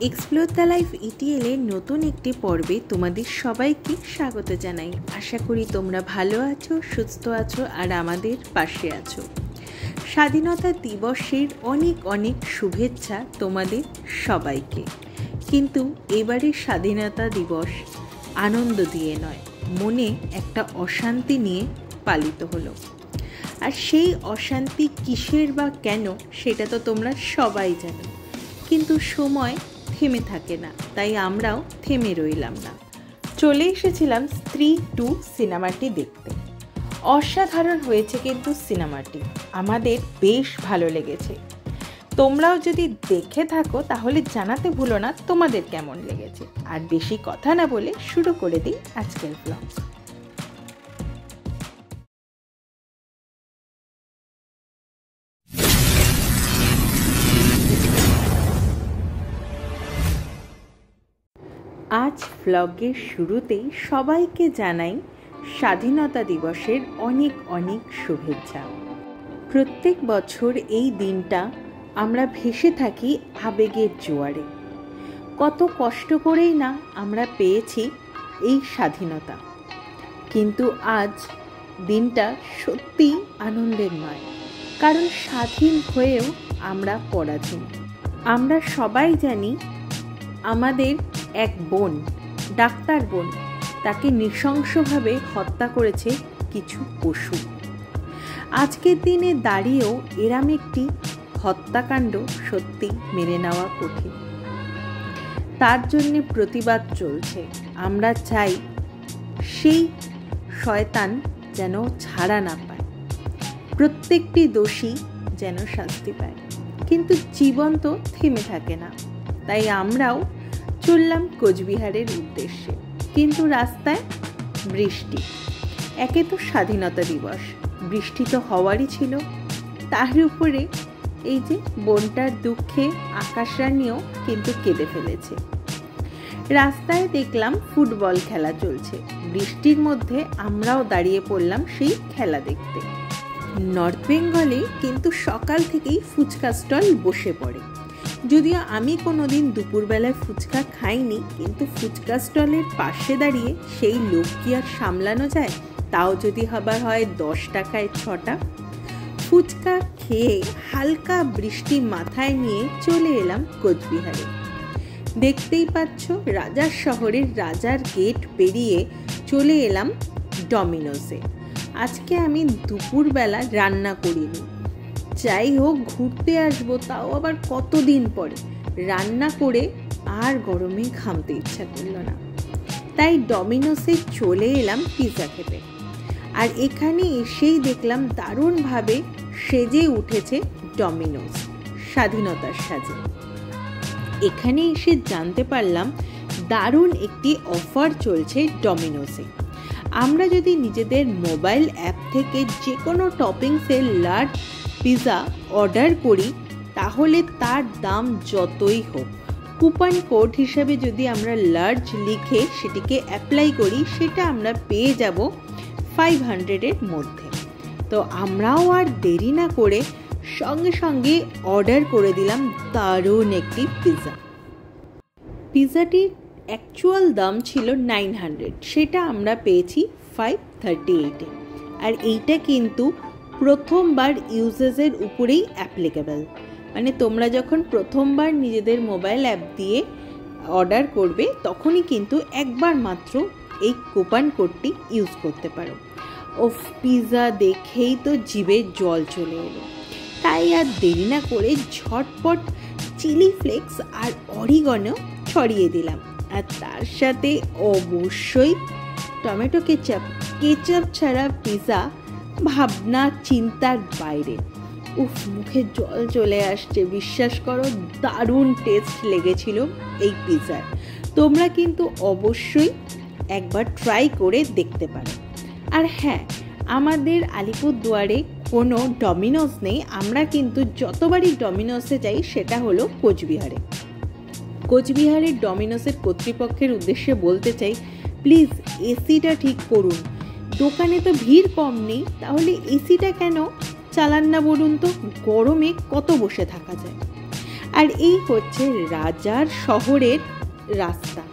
Explore the life ETL এর নতুন একটি পর্বে তোমাদের সবাইকে স্বাগত জানাই। আশা করি তোমরা ভালো আছো, সুস্থ আছো আর আমাদের পাশে আছো। স্বাধীনতা দিবসের অনেক অনেক শুভেচ্ছা তোমাদের সবাইকে। কিন্তু এবারের স্বাধীনতা দিবস আনন্দ দিয়ে নয়, মনে একটা অশান্তি নিয়ে পালিত হলো। আর সেই অশান্তি কিসের বা কেন সেটা তো তোমরা সবাই জানো, কিন্তু সময় থেমে থাকে না, তাই আমরাও থেমে রইলাম না। চলে এসেছিলাম স্ত্রী 2 সিনেমাটি দেখতে। অসাধারণ হয়েছে কিন্তু সিনেমাটি, আমাদের বেশ ভালো লেগেছে। তোমরাও যদি দেখে থাকো তাহলে জানাতে ভুলো না তোমাদের কেমন লেগেছে। আর বেশি কথা না বলে শুরু করে দিই আজকের ব্লগ। আজ ব্লগের শুরুতেই সবাইকে জানাই স্বাধীনতা দিবসের অনেক অনেক শুভেচ্ছা। প্রত্যেক বছর এই দিনটা আমরা ভেসে থাকি আবেগের জোয়ারে। কত কষ্ট করেই না আমরা পেয়েছি এই স্বাধীনতা, কিন্তু আজ দিনটা সত্যি আনন্দের নয়, কারণ স্বাধীন হয়েও আমরা পরাধীন। আমরা সবাই জানি আমাদের এক বোন, ডাক্তার বোন, তাকে নৃশংসভাবে হত্যা করেছে কিছু পশু। আজকের দিনে দাঁড়িয়েও এরম একটি হত্যাকাণ্ড সত্যি মেনে নেওয়া কঠিন। তার জন্যে প্রতিবাদ চলছে। আমরা চাই সেই শয়তান যেন ছাড়া না পায়, প্রত্যেকটি দোষী যেন শাস্তি পায়। কিন্তু জীবন তো থেমে থাকে না, তাই আমরাও চললাম কোচবিহারের উদ্দেশ্যে। কিন্তু রাস্তায় বৃষ্টি। একে তো স্বাধীনতা দিবস, বৃষ্টি তো হওয়ারই ছিল, তার উপরে এই যে বোনটার দুঃখে আকাশ রানীও কিন্তু কেঁদে ফেলেছে। রাস্তায় দেখলাম ফুটবল খেলা চলছে, বৃষ্টির মধ্যে আমরাও দাঁড়িয়ে পড়লাম সেই খেলা দেখতে। নর্থ বেঙ্গলে কিন্তু সকাল থেকেই ফুচকা স্টল বসে পড়ে। যদিও আমি কোনোদিন দুপুরবেলায় ফুচকা খাইনি, কিন্তু ফুচকা স্টলের পাশে দাঁড়িয়ে সেই লোক কি আর সামলানো যায়? তাও যদি হবার হয় 10 টাকায় 6টা ফুচকা খেয়ে হালকা বৃষ্টি মাথায় নিয়ে চলে এলাম কোচবিহারে। দেখতেই পাচ্ছ রাজার শহরের রাজার গেট পেরিয়ে চলে এলাম ডমিনোসে। আজকে আমি দুপুরবেলা রান্না করিনি, যাই হোক ঘুরতে আসবো, তাও আবার কতদিন পরে। রান্না করে আর গরমে ঘামতে ইচ্ছা করলো না, তাই ডমিনোসে চলে এলাম পিৎজা খেতে। আর এখানে এসেই দেখলাম দারুণভাবে সেজে উঠেছে ডমিনোস, স্বাধীনতার সাজে। এখানে এসে জানতে পারলাম দারুণ একটি অফার চলছে ডমিনোসে। আমরা যদি নিজেদের মোবাইল অ্যাপ থেকে যে কোনো টপিংসের লার্জ পিৎজা অর্ডার করি, তাহলে তার দাম যতই হোক, কুপন কোড হিসাবে যদি আমরা লার্জ লিখে সেটিকে অ্যাপ্লাই করি, সেটা আমরা পেয়ে যাব 500-এর মধ্যে। তো আমরাও আর দেরি না করে সঙ্গে সঙ্গে অর্ডার করে দিলাম দারুণ একটি পিৎজা। পিৎজাটির অ্যাকচুয়াল দাম ছিল 900, সেটা আমরা পেয়েছি 538-এ। আর এইটা কিন্তু প্রথমবার ইউজেসের উপরেই অ্যাপ্লিকেবল। মানে তোমরা যখন প্রথমবার নিজেদের মোবাইল অ্যাপ দিয়ে অর্ডার করবে, তখনই কিন্তু একবার মাত্র এই কুপন কোডটি ইউজ করতে পারো। ওফ, পিৎজা দেখেই তো জিভে জল চলে এলো। তাই আর দেরি না করে ঝটপট চিলি ফ্লেক্স আর অরিগানো ছড়িয়ে দিলাম, আর তার সাথে অবশ্যই টমেটো কেচাপ। কেচাপ ছাড়া পিৎজা ভাবনা চিন্তার বাইরে। উফ, মুখে জল চলে আসছে। বিশ্বাস করো, দারুণ টেস্ট লেগেছিল এই পিৎজার। তোমরা কিন্তু অবশ্যই একবার ট্রাই করে দেখতে পারো। আর হ্যাঁ, আমাদের আলিপুরদুয়ারে কোনো ডমিনোস নেই। আমরা কিন্তু যতবারই ডমিনোসে যাই সেটা হলো কোচবিহারে। কোচবিহারের ডমিনোসের কর্তৃপক্ষের উদ্দেশ্যে বলতে চাই, প্লিজ এসিটা ঠিক করুন। দোকানে তো ভিড় কম নেই, তাহলে এসিটা কেন চালান না বলুন তো? গরমে কত বসে থাকা যায়। আর এই হচ্ছে রাজার শহরের রাস্তা।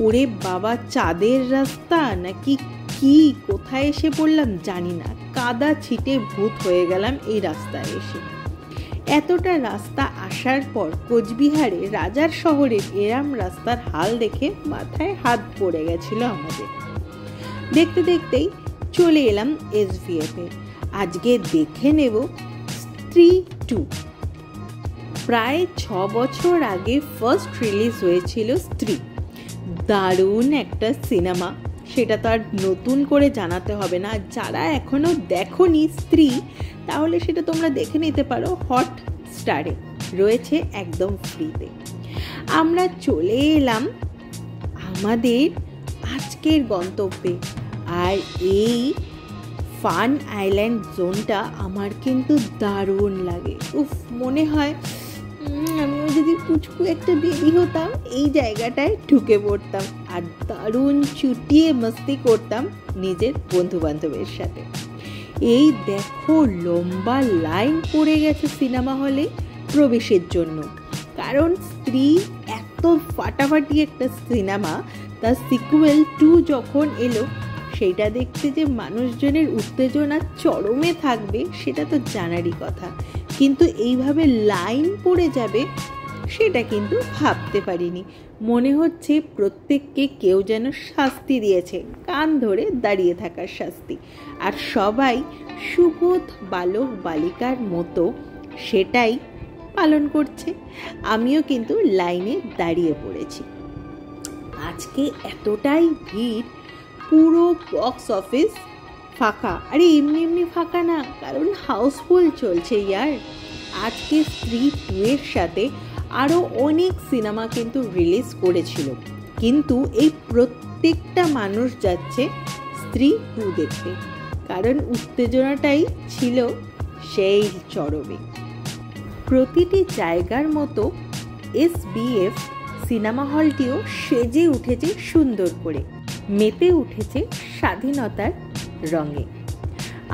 ওরে বাবা, চাঁদের রাস্তা নাকি কি, কোথায় এসে পড়লাম জানি না, কাদা ছিটে ভূত হয়ে গেলাম এই রাস্তায় এসে। এতটা রাস্তা আসার পর কোচবিহারে রাজার শহরের এরম রাস্তার হাল দেখে মাথায় হাত পড়ে গেছিল আমাদের। দেখতে দেখতেই চলে এলাম SVF এ। আজকে দেখে নেব স্ত্রী 2। প্রায় 6 বছর আগে ফার্স্ট রিলিজ হয়েছিল স্ত্রী। দারুণ একটা সিনেমা, সেটা তো আর নতুন করে জানাতে হবে না। যারা এখনো দেখোনি স্ত্রী, তাহলে সেটা তোমরা দেখে নিতে পারো, হটস্টারে রয়েছে একদম ফ্রিতে। আমরা চলে এলাম আমাদের আজকের গন্তব্যে। আর এই ফান আইল্যান্ড জোনটা আমার কিন্তু দারুণ লাগে। উফ, মনে হয় আমিও যদি পুচকু একটা বেবি হতাম, এই জায়গাটায় ঢুকে পড়তাম আর দারুণ চুটিয়ে মস্তি করতাম নিজের বন্ধু বান্ধবের সাথে। এই দেখো, লম্বা লাইন পড়ে গেছে সিনেমা হলে প্রবেশের জন্য, কারণ স্ত্রী এত ফাটাফাটি একটা সিনেমা, তার সিকুয়েল 2 যখন এলো, সেইটা দেখতে যে মানুষজনের উত্তেজনা চরমে থাকবে সেটা তো জানারই কথা, কিন্তু এইভাবে লাইন পড়ে যাবে সেটা কিন্তু ভাবতে পারিনি। মনে হচ্ছে প্রত্যেককে কেউ যেন শাস্তি দিয়েছে, কান ধরে দাঁড়িয়ে থাকার শাস্তি, আর সবাই সুবোধ বালক বালিকার মতো সেটাই পালন করছে। আমিও কিন্তু লাইনে দাঁড়িয়ে পড়েছি। আজকে এতটাই ভিড়, পুরো বক্স অফিস ফাঁকা। আরে এমনি এমনি ফাঁকা না, কারণ হাউসফুল চলছে ইয়ার। আজকে স্ত্রী 2 এর সাথে আরও অনেক সিনেমা কিন্তু রিলিজ করেছিল, কিন্তু এই প্রত্যেকটা মানুষ যাচ্ছে স্ত্রী 2 দেখতে, কারণ উত্তেজনাটাই ছিল সেই চরমে। প্রতিটি জায়গার মতো SBF সিনেমা হলটিও সেজে উঠেছে সুন্দর করে, মেতে উঠেছে স্বাধীনতার রঙে।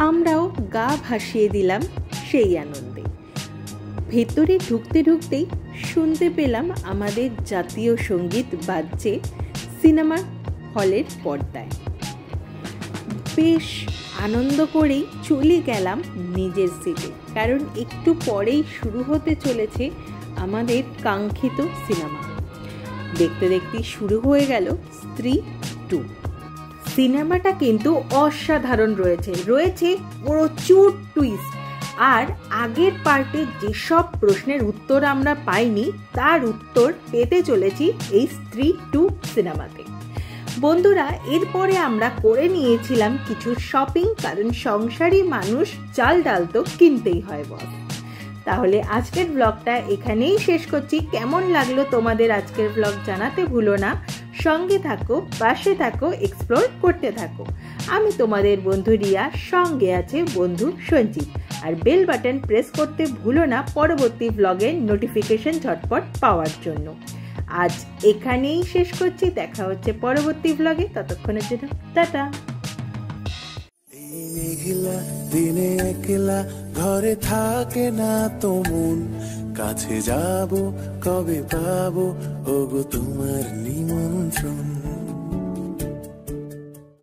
আমরাও গা ভাসিয়ে দিলাম সেই আনন্দে। ভেতরে ঢুকতে ঢুকতেই শুনতে পেলাম আমাদের জাতীয় সঙ্গীত বাজছে সিনেমা হলের পর্দায়। বেশ আনন্দ করেই চলে গেলাম নিজের সিটে, কারণ একটু পরেই শুরু হতে চলেছে আমাদের কাঙ্ক্ষিত সিনেমা। দেখতে দেখতে শুরু হয়ে গেল স্ত্রী 2। সিনেমাটা কিন্তু অসাধারণ রয়েছে প্রচুর টুইস্ট। আর আগের পার্টে যেসব প্রশ্নের উত্তর আমরা পাইনি, তার উত্তর পেতে চলেছি এই স্ত্রী 2 সিনেমাতে। বন্ধুরা, এরপরে আমরা করে নিয়েছিলাম কিছু শপিং, কারণ সংসারী মানুষ চাল ডাল তো কিনতেই হয় বস। তাহলে আজকের ব্লগটা এখানেই শেষ করছি। কেমন লাগলো তোমাদের আজকের ব্লগ জানাতে ভুলো না। সঙ্গে থাকো, পাশে থাকো, এক্সপ্লোর করতে থাকো। আমি তোমাদের বন্ধু রিয়া, সঙ্গে আছে বন্ধু সঞ্জিত। আর বেল বাটন প্রেস করতে ভুলো না পরবর্তী ব্লগের নোটিফিকেশন ঝটপট পাওয়ার জন্য। আজ এখানেই শেষ করছি, দেখা হচ্ছে পরবর্তী ব্লগে, ততক্ষণের জন্য টাটা। মেঘলা দিনে একলা ঘরে থাকে না তো মন, কাছে যাব কবে পাবো ওগো তোমার নিমন্ত্রণ।